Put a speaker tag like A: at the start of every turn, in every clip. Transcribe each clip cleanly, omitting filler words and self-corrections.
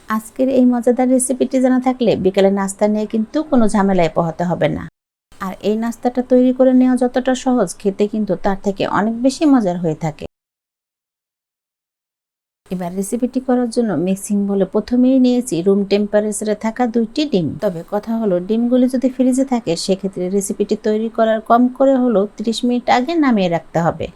A: আজকের এই মজাদার রেসিপিটি জানা থাকলে বিকেলে নাস্তা নিয়ে কিন্তু কোনো ঝামেলায় পোহাতে হবে না। আর এই নাস্তাটা তৈরি করে নেওয়া যতটা সহজ, খেতে কিন্তু তার থেকে অনেক বেশি মজার হয়ে থাকে। এবার রেসিপিটি করার জন্য মিক্সিং বলে প্রথমেই নিয়েছি রুম টেম্পারেচারে থাকা 2টি ডিম। তবে কথা হলো, ডিমগুলি যদি ফ্রিজে থাকে সেক্ষেত্রে রেসিপিটি তৈরি করার কম করে হলেও 30 মিনিট আগে নামিয়ে রাখতে হবে।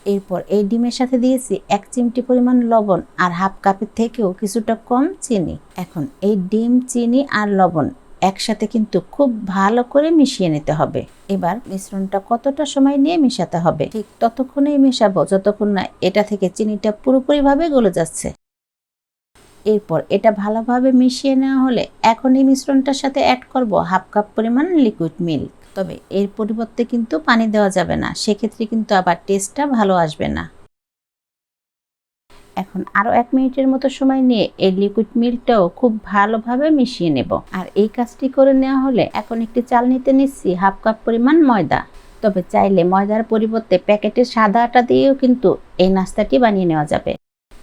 A: এরপর এই ডিমের সাথে দিয়েছি 1 চিমটি পরিমাণ লবণ আর হাফ কাপের থেকেও কিছুটা কম চিনি। এখন এই ডিম, চিনি আর লবণ একসাথে কিন্তু খুব ভালো করে মিশিয়ে নিতে হবে। এবার মিশ্রণটা কতটা সময় নিয়ে মেশাতে হবে, ঠিক ততক্ষণেই মেশাবো যতক্ষণ না এটা থেকে চিনিটা পুরোপুরিভাবে গলে যাচ্ছে। এরপর এটা ভালোভাবে মিশিয়ে নেওয়া হলে এখন এই মিশ্রণটার সাথে অ্যাড করব হাফ কাপ পরিমাণ লিকুইড মিল্ক। তবে এর পরিবর্তে কিন্তু পানি দেওয়া যাবে না, সেক্ষেত্রে কিন্তু আবার টেস্টটা ভালো আসবে না। এখন আরও 1 মিনিটের মতো সময় নিয়ে এই লিকুইড মিল্কটাও খুব ভালোভাবে মিশিয়ে নেব। আর এই কাজটি করে নেওয়া হলে এখন একটি চালনিতে নিচ্ছি হাফ কাপ পরিমাণ ময়দা। তবে চাইলে ময়দার পরিবর্তে প্যাকেটের সাদা আটা দিয়েও কিন্তু এই নাস্তাটি বানিয়ে নেওয়া যাবে।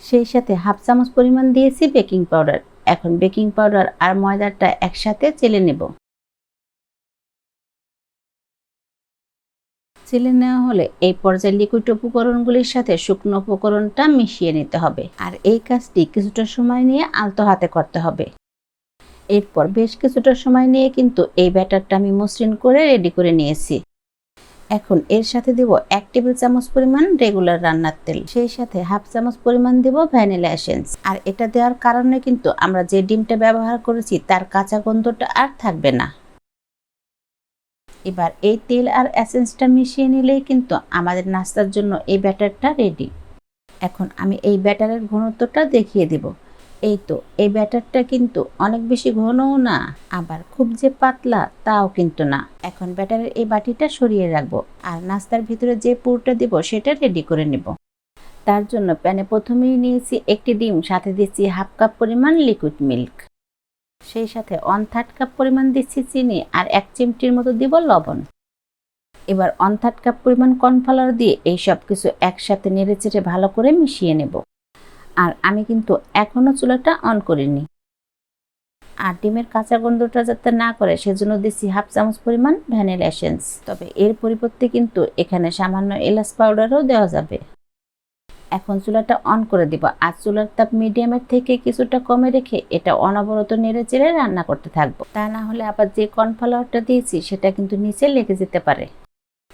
A: সেই সাথে হাফ চামচ পরিমাণ দিয়েছি বেকিং পাউডার। এখন বেকিং পাউডার আর ময়দাটা একসাথে চেলে নেব। চেলে নেওয়া হলে এই পর্যায়ে লিকুইড উপকরণগুলির সাথে শুকনো উপকরণটা মিশিয়ে নিতে হবে। আর এই কাজটি কিছুটা সময় নিয়ে আলতো হাতে করতে হবে। এরপর বেশ কিছুটা সময় নিয়ে কিন্তু এই ব্যাটারটা আমি মসৃণ করে রেডি করে নিয়েছি। এখন এর সাথে দেব 1 টেবিল চামচ পরিমাণ রেগুলার রান্নার তেল, সেই সাথে হাফ চামচ পরিমাণ দেব ভ্যানিলা এসেন্স। আর এটা দেওয়ার কারণে কিন্তু আমরা যে ডিমটা ব্যবহার করেছি তার কাঁচা গন্ধটা আর থাকবে না। এবার এই তেল আর এসেন্সটা মিশিয়ে নিলেই কিন্তু আমাদের নাস্তার জন্য এই ব্যাটারটা রেডি। এখন আমি এই ব্যাটারের ঘনত্বটা দেখিয়ে দেব। এই তো, এই ব্যাটারটা কিন্তু অনেক বেশি ঘনও না, আবার খুব যে পাতলা তাও কিন্তু না। এখন ব্যাটারের এই বাটিটা সরিয়ে রাখবো আর নাস্তার ভিতরে যে পুরটা দিব সেটা রেডি করে নেব। তার জন্য প্যানে প্রথমেই নিয়েছি একটি ডিম, সাথে দিচ্ছি হাফ কাপ পরিমাণ লিকুইড মিল্ক, সেই সাথে 1/3 কাপ পরিমাণ দিচ্ছি চিনি আর 1 চিমটির মতো দিব লবণ। এবার 1/3 কাপ পরিমাণ কর্নফ্লাওয়ার দিয়ে এই সব কিছু একসাথে নেড়েচেড়ে ভালো করে মিশিয়ে নেব। আর আমি কিন্তু এখনো চুলাটা অন করিনি। আর ডিমের কাঁচা গন্ধটা যাতে না করে সেজন্য দিচ্ছি হাফ চামচ পরিমাণ ভ্যানিলা এসেন্স। তবে এর পরিবর্তে কিন্তু এখানে সামান্য এলাচ পাউডারও দেওয়া যাবে। এখন চুলাটা অন করে দিব আর চুলার তাপ মিডিয়ামের থেকে কিছুটা কমে রেখে এটা অনবরত নেড়েচেড়ে রান্না করতে থাকবো। তা না হলে আবার যে কর্নফ্লাওয়ারটা দিয়েছি সেটা কিন্তু নিচে লেগে যেতে পারে।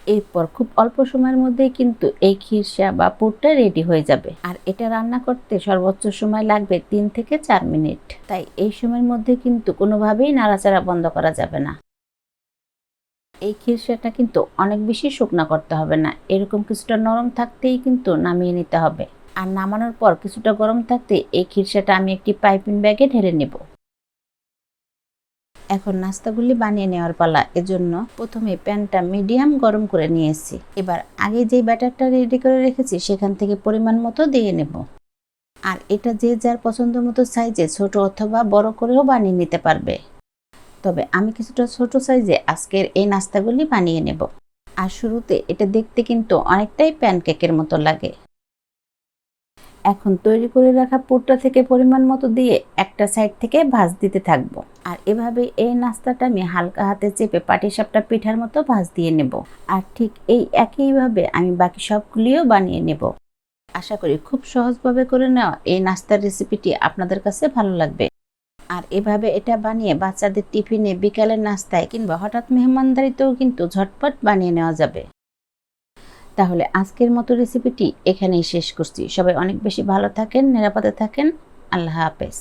A: এরপর খুব অল্প সময়ের মধ্যেই কিন্তু এই খিরসা বা পুরটা রেডি হয়ে যাবে। আর এটা রান্না করতে সর্বোচ্চ সময় লাগবে 3 থেকে 4 মিনিট। তাই এই সময়ের মধ্যে কিন্তু কোনোভাবেই নাড়াচাড়া বন্ধ করা যাবে না। এই খিরসাটা কিন্তু অনেক বেশি শুকনা করতে হবে না, এরকম কিছুটা নরম থাকতেই কিন্তু নামিয়ে নিতে হবে। আর নামানোর পর কিছুটা গরম থাকতে এই খিরসাটা আমি একটি পাইপিং ব্যাগে ঢেলে নেব। এখন নাস্তাগুলি বানিয়ে নেওয়ার পালা। এজন্য প্রথমে প্যানটা মিডিয়াম গরম করে নিয়েছি। এবার আগে যে ব্যাটারটা রেডি করে রেখেছি সেখান থেকে পরিমাণ মতো দিয়ে নেব। আর এটা যে যার পছন্দ মতো সাইজে ছোট অথবা বড় করেও বানিয়ে নিতে পারবে। তবে আমি কিছুটা ছোট সাইজে আজকের এই নাস্তাগুলি বানিয়ে নেব। আর শুরুতে এটা দেখতে কিন্তু অনেকটাই প্যানকেকের মতো লাগে। এখন তৈরি করে রাখা পুরটা থেকে পরিমাণ মতো দিয়ে একটা সাইড থেকে ভাঁজ দিতে থাকবো। আর এভাবে এই নাস্তাটা আমি হালকা হাতে চেপে পাটিসাপটা পিঠার মতো ভাঁজ দিয়ে নেব। আর ঠিক এই একইভাবে আমি বাকি সবগুলিও বানিয়ে নেব। আশা করি খুব সহজভাবে করে নেওয়া এই নাস্তার রেসিপিটি আপনাদের কাছে ভালো লাগবে। আর এভাবে এটা বানিয়ে বাচ্চাদের টিফিনে, বিকালের নাস্তায় কিংবা হঠাৎ মেহমানদারিতেও কিন্তু ঝটপট বানিয়ে নেওয়া যাবে। তাহলে আজকের মতো রেসিপিটি এখানেই শেষ করছি। সবাই অনেক বেশি ভালো থাকেন, নিরাপদে থাকেন। আল্লাহ হাফেজ।